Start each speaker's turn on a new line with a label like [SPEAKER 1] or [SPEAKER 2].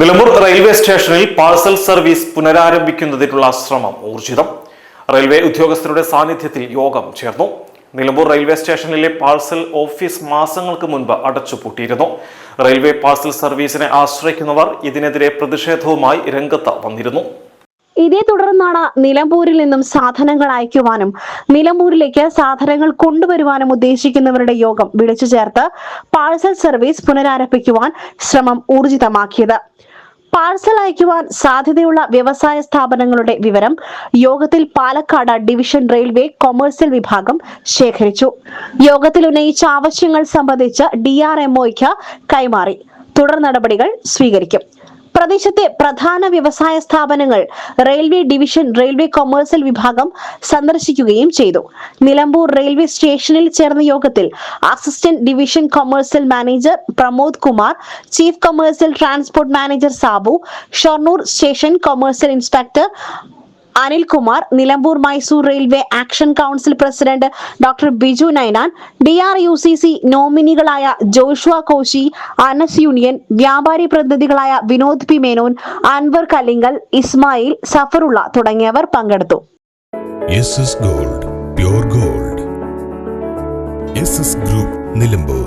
[SPEAKER 1] Nilambur railway സ്റ്റേഷനിൽ parcel service പുനരാരംഭിക്കുന്നതിനുള്ള ശ്രമം ഊർജിതം. Railway ഉദ്യോഗസ്ഥരുടെ സാന്നിധ്യത്തിൽ യോഗം ചേർന്നു. നിലമ്പൂർ റെയിൽവേ സ്റ്റേഷനിലെ പാഴ്സൽ ഓഫീസ് മാസങ്ങൾക്ക് മുൻപ് അടച്ചുപൂട്ടിയിരുന്നു. റെയിൽവേ പാഴ്സൽ സർവീസിനെ ആശ്രയിക്കുന്നവർ ഇതിനെതിരെ പ്രതിഷേധവുമായി രംഗത്ത് വന്നിരുന്നു.
[SPEAKER 2] ഇതേ തുടർന്നാണ് നിലമ്പൂരിൽ നിന്നും സാധനങ്ങൾ അയക്കുവാനും നിലമ്പൂരിലേക്ക് സാധനങ്ങൾ കൊണ്ടുവരുവാനും ഉദ്ദേശിക്കുന്നവരുടെ യോഗം വിളിച്ചു ചേർത്ത് പാഴ്സൽ സർവീസ് പുനരാരംഭിക്കുവാൻ ശ്രമം ഊർജിതമാക്കിയത്. പാഴ്സൽ അയക്കുവാൻ സാധ്യതയുള്ള വ്യവസായ സ്ഥാപനങ്ങളുടെ വിവരം യോഗത്തിൽ പാലക്കാട് ഡിവിഷൻ റെയിൽവേ കൊമേഴ്സ്യൽ വിഭാഗം ശേഖരിച്ചു. യോഗത്തിൽ ഉന്നയിച്ച ആവശ്യങ്ങൾ സംബന്ധിച്ച് DRMOയ്ക്ക് കൈമാറി തുടർ നടപടികൾ സ്വീകരിക്കും. പ്രദേശത്തെ പ്രധാന വ്യവസായ സ്ഥാപനങ്ങൾ റെയിൽവേ ഡിവിഷൻ റെയിൽവേ കൊമേഴ്സ്യൽ വിഭാഗം സന്ദർശിക്കുകയും ചെയ്തു. നിലമ്പൂർ റെയിൽവേ സ്റ്റേഷനിൽ ചേർന്ന യോഗത്തിൽ assistant division commercial manager Pramod Kumar, chief commercial transport manager Sabu, Shoranur station commercial inspector Anilkumar, Nilambur Mysore railway action council president doctor Biju Ninan, DRUCC നോമിനികളായ ജോഷുവ കോശി, അനസ് യൂണിയൻ, വ്യാപാരി പ്രതിനിധികളായ വിനോദ് പി മേനോൻ, അൻവർ കല്ലിങ്കൽ, ഇസ്മായിൽ, സഫറുള്ള തുടങ്ങിയവർ പങ്കെടുത്തു.
[SPEAKER 3] SS Gold, pure gold. SS Group, Nilambur.